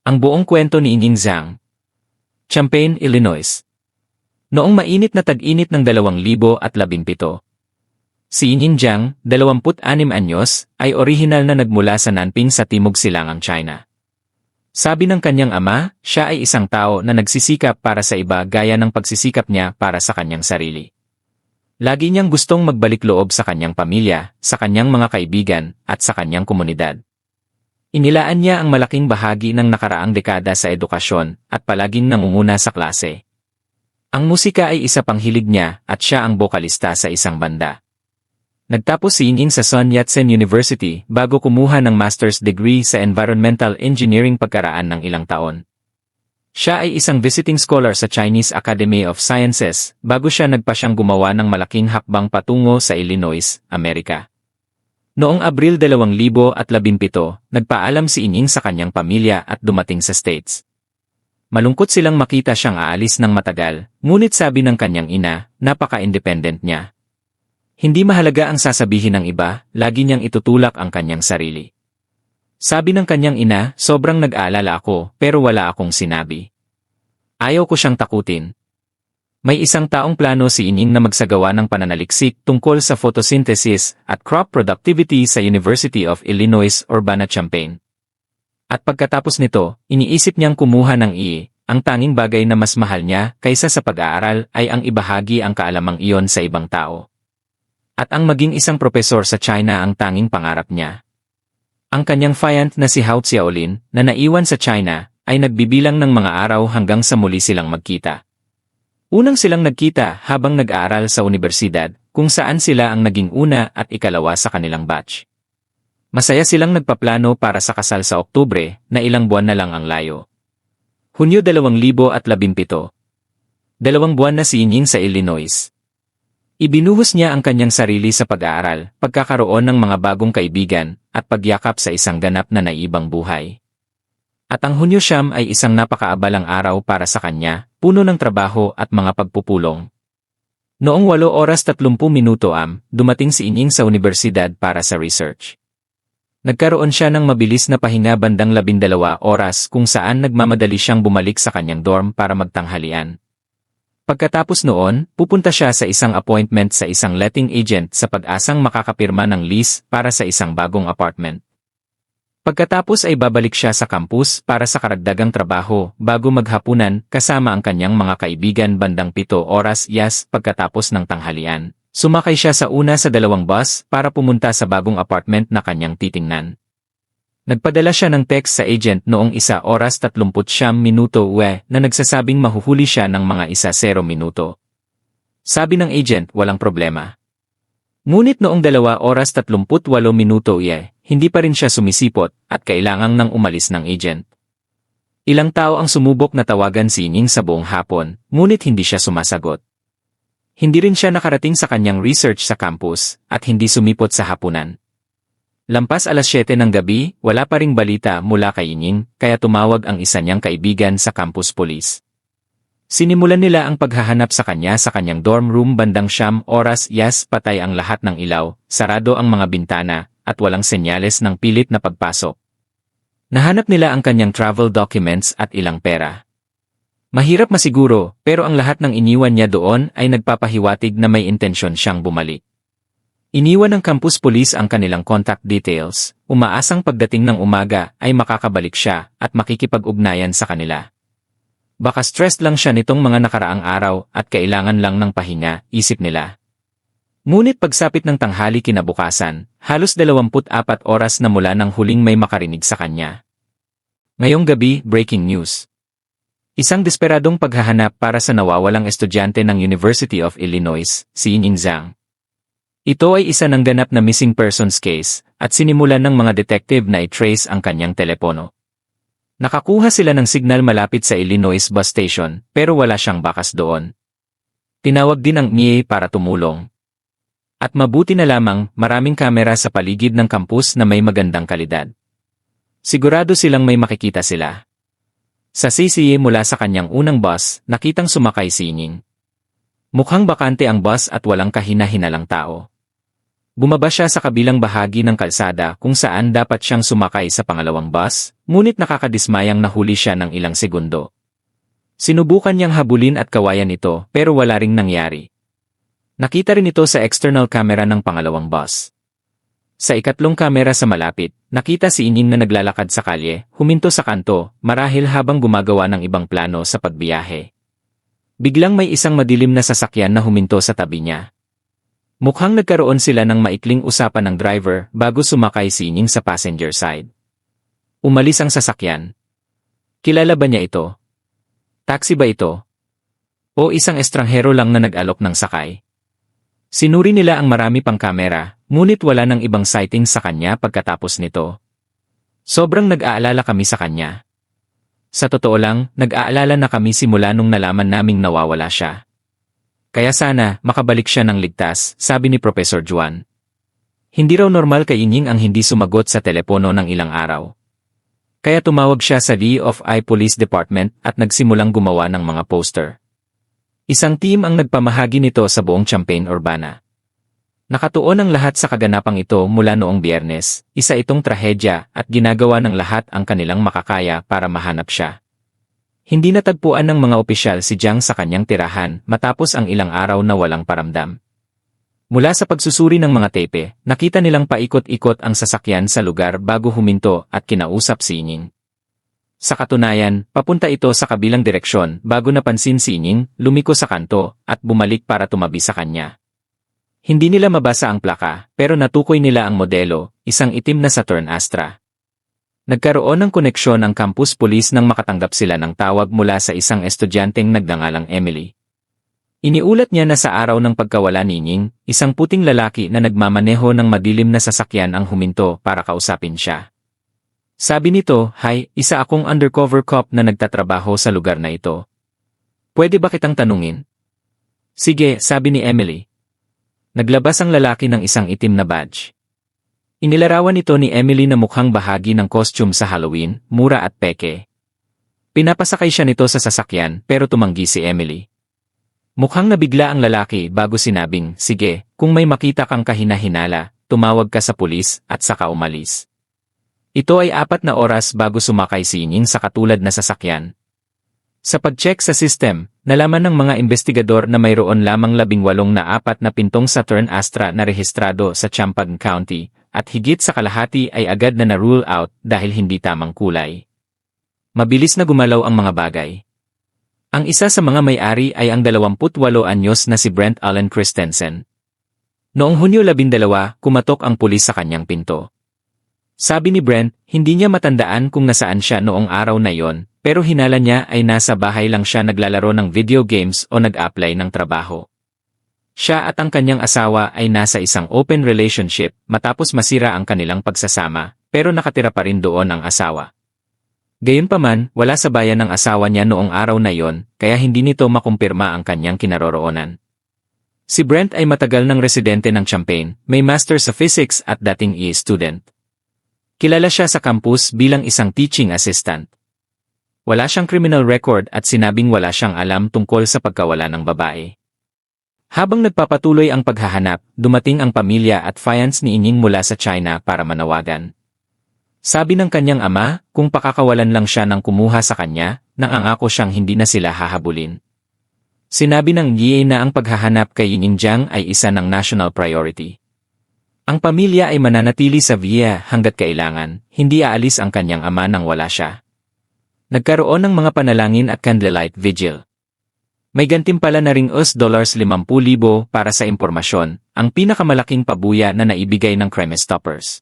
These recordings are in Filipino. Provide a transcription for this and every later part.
Ang buong kwento ni Inying Zhang. Champaign, Illinois. Noong mainit na tag-init ng 2017, si Inying Zhang, 26 anyos, ay orihinal na nagmula sa Nanping sa Timog Silangang China. Sabi ng kanyang ama, siya ay isang tao na nagsisikap para sa iba gaya ng pagsisikap niya para sa kanyang sarili. Lagi niyang gustong magbalik loob sa kanyang pamilya, sa kanyang mga kaibigan, at sa kanyang komunidad. Inilaan niya ang malaking bahagi ng nakaraang dekada sa edukasyon at palaging nangunguna sa klase. Ang musika ay isa pang hilig niya at siya ang bokalista sa isang banda. Nagtapos si Inying sa Sun Yat-sen University bago kumuha ng master's degree sa environmental engineering pagkaraan ng ilang taon. Siya ay isang visiting scholar sa Chinese Academy of Sciences bago siya nagpasyang gumawa ng malaking hakbang patungo sa Illinois, Amerika. Noong Abril 2017, nagpaalam si Inying sa kanyang pamilya at dumating sa States. Malungkot silang makita siyang aalis ng matagal, ngunit sabi ng kanyang ina, napaka-independent niya. Hindi mahalaga ang sasabihin ng iba, lagi niyang itutulak ang kanyang sarili. Sabi ng kanyang ina, sobrang nag-aalala ako, pero wala akong sinabi. Ayaw ko siyang takutin. May isang taong plano si Inying na magsagawa ng pananaliksik tungkol sa photosynthesis at crop productivity sa University of Illinois Urbana-Champaign. At pagkatapos nito, iniisip niyang kumuha ng ang tanging bagay na mas mahal niya kaysa sa pag-aaral ay ang ibahagi ang kaalamang iyon sa ibang tao. At ang maging isang propesor sa China ang tanging pangarap niya. Ang kanyang fiant na si Hao Xiaolin, na naiwan sa China, ay nagbibilang ng mga araw hanggang sa muli silang magkita. Unang silang nagkita habang nag-aaral sa universidad, kung saan sila ang naging una at ikalawa sa kanilang batch. Masaya silang nagpaplano para sa kasal sa Oktubre, na ilang buwan na lang ang layo. Hunyo 2017. 2 buwan na si Inying sa Illinois. Ibinuhos niya ang kanyang sarili sa pag-aaral, pagkakaroon ng mga bagong kaibigan, at pagyakap sa isang ganap na naibang buhay. At ang Hunyo 9 ay isang napakaabalang araw para sa kanya, puno ng trabaho at mga pagpupulong. Noong 8:30 dumating si Inying sa universidad para sa research. Nagkaroon siya ng mabilis na pahinga bandang 12 oras kung saan nagmamadali siyang bumalik sa kanyang dorm para magtanghalian. Pagkatapos noon, pupunta siya sa isang appointment sa isang letting agent sa pag-asang makakapirma ng lease para sa isang bagong apartment. Pagkatapos ay babalik siya sa campus para sa karagdagang trabaho bago maghapunan kasama ang kanyang mga kaibigan bandang 7 oras pagkatapos ng tanghalian. Sumakay siya sa una sa 2 bus para pumunta sa bagong apartment na kanyang titingnan. Nagpadala siya ng text sa agent noong 1:39 na nagsasabing mahuhuli siya ng mga 1:0 minuto. Sabi ng agent, walang problema. Ngunit noong 2:38 hindi pa rin siya sumisipot at kailangang nang umalis ng agent. Ilang tao ang sumubok na tawagan si Inying sa buong hapon, ngunit hindi siya sumasagot. Hindi rin siya nakarating sa kanyang research sa campus at hindi sumipot sa hapunan. Lampas 7:00 ng gabi, wala pa ring balita mula kay Inying, kaya tumawag ang isa niyang kaibigan sa campus police. Sinimulan nila ang paghahanap sa kanyang dorm room bandang 9 oras patay ang lahat ng ilaw, sarado ang mga bintana, at walang senyales ng pilit na pagpasok. Nahanap nila ang kanyang travel documents at ilang pera. Mahirap masiguro, pero ang lahat ng iniwan niya doon ay nagpapahiwatig na may intensyon siyang bumalik. Iniwan ng campus police ang kanilang contact details, umaasang pagdating ng umaga ay makakabalik siya at makikipag-ugnayan sa kanila. Baka stressed lang siya nitong mga nakaraang araw at kailangan lang ng pahinga, isip nila. Ngunit pagsapit ng tanghali kinabukasan, halos 24 oras na mula nang huling may makarinig sa kanya. Ngayong gabi, breaking news. Isang desperadong paghahanap para sa nawawalang estudyante ng University of Illinois, si Inying Zhang. Ito ay isa ng ganap na missing persons case, at sinimulan ng mga detective na i-trace ang kanyang telepono. Nakakuha sila ng signal malapit sa Illinois bus station, pero wala siyang bakas doon. Tinawag din ang MIA para tumulong. At mabuti na lamang, maraming kamera sa paligid ng campus na may magandang kalidad. Sigurado silang may makikita sila. Sa CCA mula sa kanyang unang bus, nakitang sumakay si Inying. Mukhang bakante ang bus at walang kahina-hinalang tao. Bumaba siya sa kabilang bahagi ng kalsada kung saan dapat siyang sumakay sa pangalawang bus, ngunit nakakadismayang nahuli siya ng ilang segundo. Sinubukan niyang habulin at kawayan ito pero wala ring nangyari. Nakita rin ito sa external camera ng pangalawang bus. Sa ikatlong kamera sa malapit, nakita si Inying na naglalakad sa kalye, huminto sa kanto, marahil habang gumagawa ng ibang plano sa pagbiyahe. Biglang may isang madilim na sasakyan na huminto sa tabi niya. Mukhang nagkaroon sila ng maikling usapan ng driver bago sumakay si Inying sa passenger side. Umalis ang sasakyan. Kilala ba niya ito? Taxi ba ito? O isang estranghero lang na nag-alok ng sakay? Sinuri nila ang marami pang kamera, ngunit wala nang ibang sightings sa kanya pagkatapos nito. Sobrang nag-aalala kami sa kanya. Sa totoo lang, nag-aalala na kami simula nung nalaman naming nawawala siya. Kaya sana, makabalik siya ng ligtas, sabi ni Professor Juan. Hindi raw normal kay Inying ang hindi sumagot sa telepono ng ilang araw. Kaya tumawag siya sa DFI Police Department at nagsimulang gumawa ng mga poster. Isang team ang nagpamahagi nito sa buong Champaign-Urbana. Nakatuon ang lahat sa kaganapang ito mula noong Biyernes, isa itong trahedya at ginagawa ng lahat ang kanilang makakaya para mahanap siya. Hindi natagpuan ng mga opisyal si Jiang sa kanyang tirahan matapos ang ilang araw na walang paramdam. Mula sa pagsusuri ng mga tape, nakita nilang paikot-ikot ang sasakyan sa lugar bago huminto at kinausap si Inying. Sa katunayan, papunta ito sa kabilang direksyon bago napansin si Inying, lumiko sa kanto at bumalik para tumabi sa kanya. Hindi nila mabasa ang plaka pero natukoy nila ang modelo, isang itim na Saturn Astra. Nagkaroon ng koneksyon ang campus police nang makatanggap sila ng tawag mula sa isang estudyanteng nagngangalang Emily. Iniulat niya na sa araw ng pagkawala ni Inying, isang puting lalaki na nagmamaneho ng madilim na sasakyan ang huminto para kausapin siya. Sabi nito, "Hi, isa akong undercover cop na nagtatrabaho sa lugar na ito. Pwede ba kitang tanungin?" "Sige," sabi ni Emily. Naglabas ang lalaki ng isang itim na badge. Inilarawan ito ni Emily na mukhang bahagi ng costume sa Halloween, mura at peke. Pinapasakay siya nito sa sasakyan pero tumanggi si Emily. Mukhang nabigla ang lalaki bago sinabing, "Sige, kung may makita kang kahina-hinala, tumawag ka sa pulis at saka umalis." Ito ay 4 na oras bago sumakay si Inying sa katulad na sasakyan. Sa pag-check sa system, nalaman ng mga investigador na mayroon lamang 18 na 4 na pintong Saturn Astra na rehistrado sa Champaign County, at higit sa kalahati ay agad na na-rule out dahil hindi tamang kulay. Mabilis na gumalaw ang mga bagay. Ang isa sa mga may-ari ay ang 28 anyos na si Brent Allen Christensen. Noong Hunyo 12, kumatok ang pulis sa kanyang pinto. Sabi ni Brent, hindi niya matandaan kung nasaan siya noong araw na iyon, pero hinala niya ay nasa bahay lang siya naglalaro ng video games o nag-apply ng trabaho. Siya at ang kanyang asawa ay nasa isang open relationship matapos masira ang kanilang pagsasama, pero nakatira pa rin doon ang asawa. Gayunpaman, wala sa bayan ang asawa niya noong araw na iyon, kaya hindi nito makumpirma ang kanyang kinaroroonan. Si Brent ay matagal ng residente ng Champaign, may master sa physics at dating E student. Kilala siya sa campus bilang isang teaching assistant. Wala siyang criminal record at sinabing wala siyang alam tungkol sa pagkawala ng babae. Habang nagpapatuloy ang paghahanap, dumating ang pamilya at fiance ni Inying mula sa China para manawagan. Sabi ng kanyang ama, kung pakakawalan lang siya ng kumuha sa kanya, nangangako siyang hindi na sila hahabulin. Sinabi ng DA na ang paghahanap kay Inying Jiang ay isa ng national priority. Ang pamilya ay mananatili sa VIA hanggat kailangan, hindi aalis ang kanyang ama nang wala siya. Nagkaroon ng mga panalangin at candlelight vigil. May gantimpala na ring $50,000 para sa impormasyon, ang pinakamalaking pabuya na naibigay ng Crime Stoppers.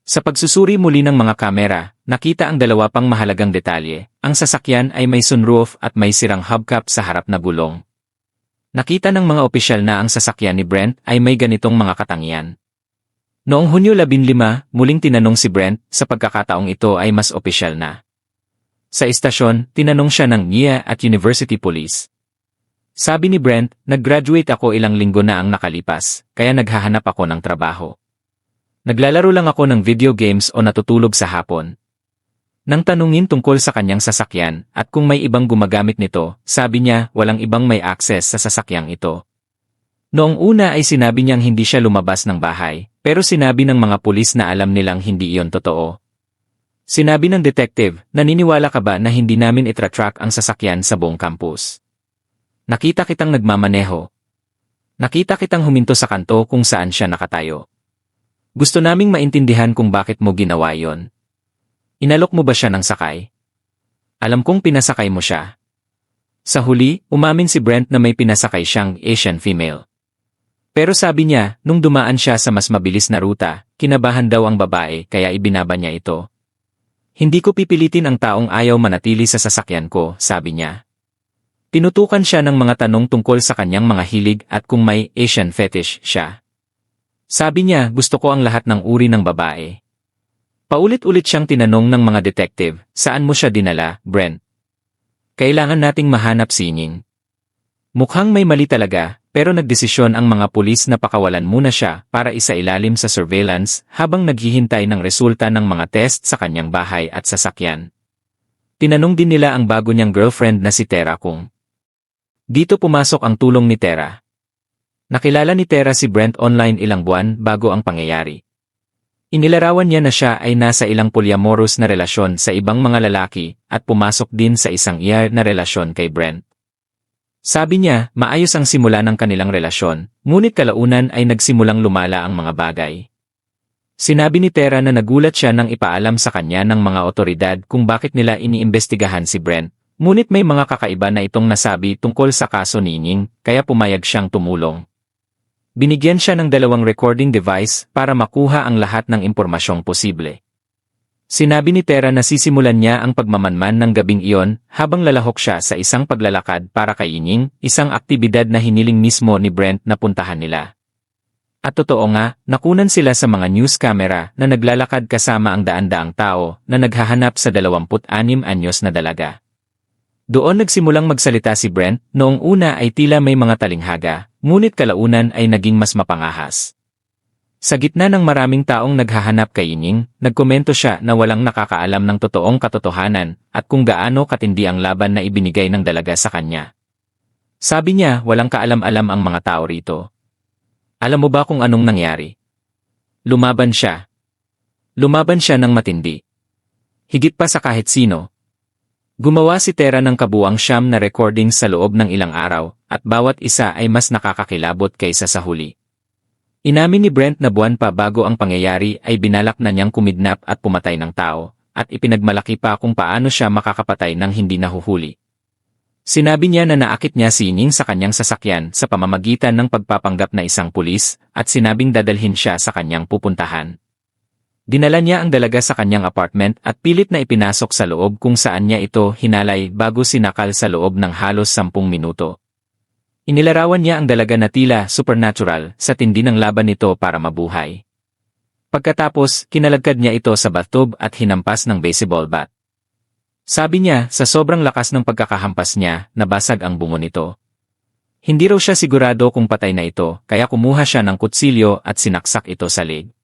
Sa pagsusuri muli ng mga kamera, nakita ang 2 pang mahalagang detalye. Ang sasakyan ay may sunroof at may sirang hubcap sa harap na gulong. Nakita ng mga opisyal na ang sasakyan ni Brent ay may ganitong mga katangian. Noong Hunyo 15, muling tinanong si Brent, sa pagkakataong ito ay mas opisyal na. Sa istasyon, tinanong siya ng NIA at University Police. Sabi ni Brent, "Nag-graduate ako ilang linggo na ang nakalipas, kaya naghahanap ako ng trabaho. Naglalaro lang ako ng video games o natutulog sa hapon." Nang tanungin tungkol sa kanyang sasakyan at kung may ibang gumagamit nito, sabi niya walang ibang may access sa sasakyang ito. Noong una ay sinabi niyang hindi siya lumabas ng bahay, pero sinabi ng mga pulis na alam nilang hindi iyon totoo. Sinabi ng detective, naniniwala ka ba na hindi namin itratrack ang sasakyan sa buong campus? Nakita kitang nagmamaneho. Nakita kitang huminto sa kanto kung saan siya nakatayo. Gusto naming maintindihan kung bakit mo ginawa yon. Inalok mo ba siya ng sakay? Alam kong pinasakay mo siya. Sa huli, umamin si Brent na may pinasakay siyang Asian female. Pero sabi niya, nung dumaan siya sa mas mabilis na ruta, kinabahan daw ang babae kaya ibinaba niya ito. Hindi ko pipilitin ang taong ayaw manatili sa sasakyan ko, sabi niya. Tinutukan siya ng mga tanong tungkol sa kanyang mga hilig at kung may Asian fetish siya. Sabi niya, gusto ko ang lahat ng uri ng babae. Paulit-ulit siyang tinanong ng mga detective, saan mo siya dinala, Brent? Kailangan nating mahanap si Ying. Mukhang may mali talaga, pero nagdesisyon ang mga pulis na pakawalan muna siya para isailalim sa surveillance habang naghihintay ng resulta ng mga test sa kanyang bahay at sasakyan. Tinanong din nila ang bago niyang girlfriend na si Tera kung dito pumasok ang tulong ni Tera. Nakilala ni Tera si Brent online ilang buwan bago ang pangyayari. Inilarawan niya na siya ay nasa ilang polyamorous na relasyon sa ibang mga lalaki at pumasok din sa isang iyar na relasyon kay Brent. Sabi niya, maayos ang simula ng kanilang relasyon, ngunit kalaunan ay nagsimulang lumala ang mga bagay. Sinabi ni Tera na nagulat siya nang ipaalam sa kanya ng mga otoridad kung bakit nila iniimbestigahan si Brent, ngunit may mga kakaiba na itong nasabi tungkol sa kaso ni Ying, kaya pumayag siyang tumulong. Binigyan siya ng 2 recording device para makuha ang lahat ng impormasyong posible. Sinabi ni Tera na sisimulan niya ang pagmamanman ng gabing iyon habang lalahok siya sa isang paglalakad para kay Ying, isang aktibidad na hiniling mismo ni Brent na puntahan nila. At totoo nga, nakunan sila sa mga news camera na naglalakad kasama ang daan-daang tao na naghahanap sa 26 anyos na dalaga. Doon nagsimulang magsalita si Brent, noong una ay tila may mga talinghaga, ngunit kalaunan ay naging mas mapangahas. Sa gitna ng maraming taong naghahanap kay Ying, nagkomento siya na walang nakakaalam ng totoong katotohanan at kung gaano katindi ang laban na ibinigay ng dalaga sa kanya. Sabi niya, walang kaalam-alam ang mga tao rito. Alam mo ba kung anong nangyari? Lumaban siya. Lumaban siya ng matindi. Higit pa sa kahit sino. Gumawa si Tera ng kabuang 9 na recordings sa loob ng ilang araw at bawat isa ay mas nakakakilabot kaysa sa huli. Inamin ni Brent na buwan pa bago ang pangyayari ay binalak na niyang kumidnap at pumatay ng tao, at ipinagmalaki pa kung paano siya makakapatay ng hindi nahuhuli. Sinabi niya na naakit niya si Ying sa kanyang sasakyan sa pamamagitan ng pagpapanggap na isang pulis, at sinabing dadalhin siya sa kanyang pupuntahan. Dinala niya ang dalaga sa kanyang apartment at pilit na ipinasok sa loob kung saan niya ito hinalay bago sinakal sa loob ng halos 10 minuto. Inilarawan niya ang dalaga na tila supernatural sa tindi ng laban nito para mabuhay. Pagkatapos, kinalagkad niya ito sa bathtub at hinampas ng baseball bat. Sabi niya, sa sobrang lakas ng pagkakahampas niya, nabasag ang bungo nito. Hindi raw siya sigurado kung patay na ito, kaya kumuha siya ng kutsilyo at sinaksak ito sa leg.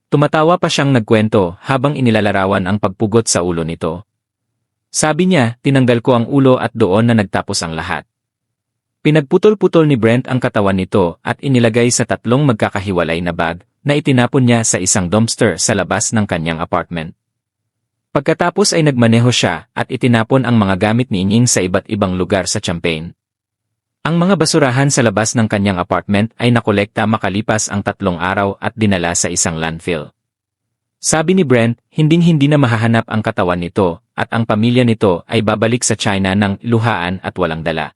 Tumatawa pa siyang nagkwento habang inilalarawan ang pagpugot sa ulo nito. Sabi niya, tinanggal ko ang ulo at doon na nagtapos ang lahat. Pinagputol-putol ni Brent ang katawan nito at inilagay sa 3 magkakahiwalay na bag na itinapon niya sa isang dumpster sa labas ng kanyang apartment. Pagkatapos ay nagmaneho siya at itinapon ang mga gamit ni Ying sa iba't ibang lugar sa Champaign. Ang mga basurahan sa labas ng kanyang apartment ay nakolekta makalipas ang 3 araw at dinala sa isang landfill. Sabi ni Brent, hinding-hindi na mahahanap ang katawan nito at ang pamilya nito ay babalik sa China ng luhaan at walang dala.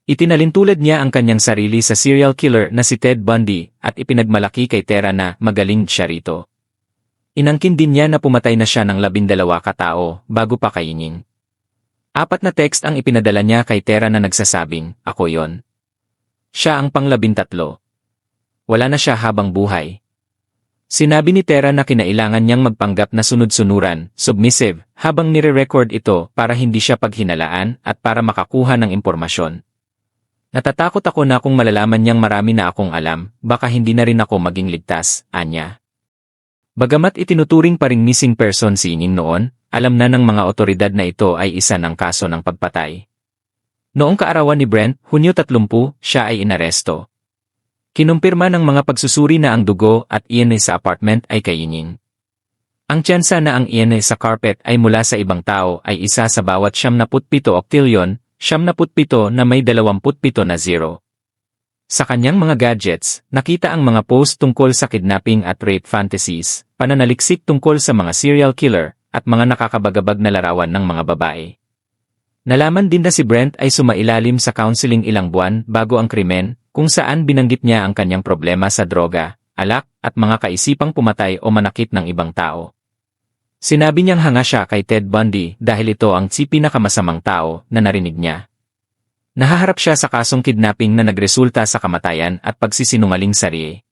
Itinalintulad niya ang kanyang sarili sa serial killer na si Ted Bundy at ipinagmalaki kay Tera na magaling siya rito. Inangkin din niya na pumatay na siya ng 12 katao bago pa kay Ying. 4 na text ang ipinadala niya kay Tera na nagsasabing, ako yon. Siya ang pang-13. Wala na siya habang buhay. Sinabi ni Tera na kinailangan niyang magpanggap na sunod-sunuran, submissive, habang nire-record ito para hindi siya paghinalaan at para makakuha ng impormasyon. Natatakot ako na kung malalaman niyang marami na akong alam, baka hindi na rin ako maging ligtas, anya. Bagamat itinuturing pa ring missing person si Ying noon, alam na ng mga otoridad na ito ay isa ng kaso ng pagpatay. Noong kaarawan ni Brent, Hunyo 30, siya ay inaresto. Kinumpirma ng mga pagsusuri na ang dugo at DNA sa apartment ay kay Yining. Ang tsansa na ang DNA sa carpet ay mula sa ibang tao ay isa sa bawat 77 oktilyon, 77 na may 27 na zero. Sa kanyang mga gadgets, nakita ang mga post tungkol sa kidnapping at rape fantasies, pananaliksik tungkol sa mga serial killer, at mga nakakabagabag na larawan ng mga babae. Nalaman din na si Brent ay sumailalim sa counseling ilang buwan bago ang krimen, kung saan binanggit niya ang kanyang problema sa droga, alak, at mga kaisipang pumatay o manakit ng ibang tao. Sinabi niyang hanga siya kay Ted Bundy dahil ito ang pinakamasamang tao na narinig niya. Nahaharap siya sa kasong kidnapping na nagresulta sa kamatayan at pagsisinungaling sa RIE.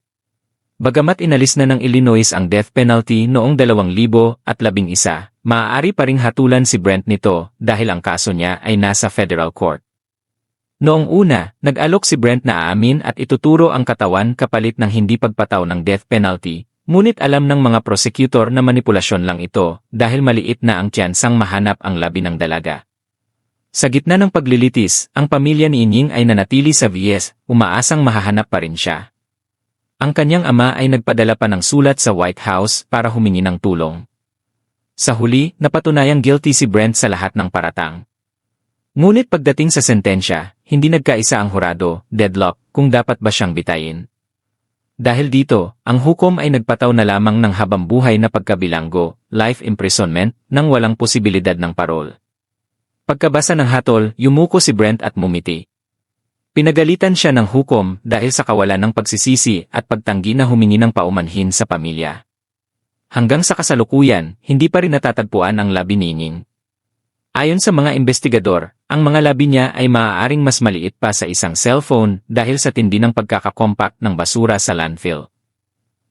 Bagamat inalis na ng Illinois ang death penalty noong 2011, maaari pa ring hatulan si Brent nito dahil ang kaso niya ay nasa federal court. Noong una, nag-alok si Brent na aamin at ituturo ang katawan kapalit ng hindi pagpataw ng death penalty, ngunit alam ng mga prosecutor na manipulasyon lang ito dahil maliit na ang tiyansang mahanap ang labi ng dalaga. Sa gitna ng paglilitis, ang pamilya ni Yining ay nanatili sa VS, umaasang mahahanap pa rin siya. Ang kanyang ama ay nagpadala pa ng sulat sa White House para humingi ng tulong. Sa huli, napatunayang guilty si Brent sa lahat ng paratang. Ngunit pagdating sa sentensya, hindi nagkaisa ang hurado, deadlock, kung dapat ba siyang bitayin. Dahil dito, ang hukom ay nagpataw na lamang ng habambuhay na pagkabilanggo, life imprisonment, nang walang posibilidad ng parol. Pagkabasa ng hatol, yumuko si Brent at mumiti. Pinagalitan siya ng hukom dahil sa kawalan ng pagsisisi at pagtanggi na humingi ng paumanhin sa pamilya. Hanggang sa kasalukuyan, hindi pa rin natatagpuan ang labi ni Yining. Ayon sa mga investigador, ang mga labi niya ay maaaring mas maliit pa sa isang cellphone dahil sa tindi ng pagkakakompact ng basura sa landfill.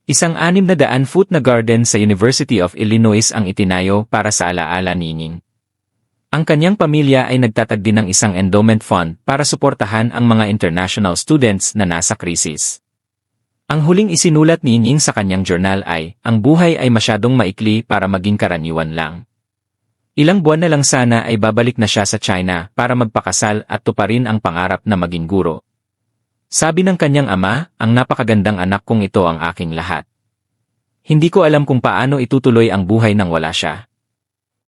Isang 600-foot na garden sa University of Illinois ang itinayo para sa alaala ni Yining. Ang kanyang pamilya ay nagtatag din ng isang endowment fund para suportahan ang mga international students na nasa krisis. Ang huling isinulat ni Yining sa kanyang journal ay, ang buhay ay masyadong maikli para maging karaniwan lang. Ilang buwan na lang sana ay babalik na siya sa China para magpakasal at tuparin ang pangarap na maging guro. Sabi ng kanyang ama, ang napakagandang anak kong ito ang aking lahat. Hindi ko alam kung paano itutuloy ang buhay nang wala siya.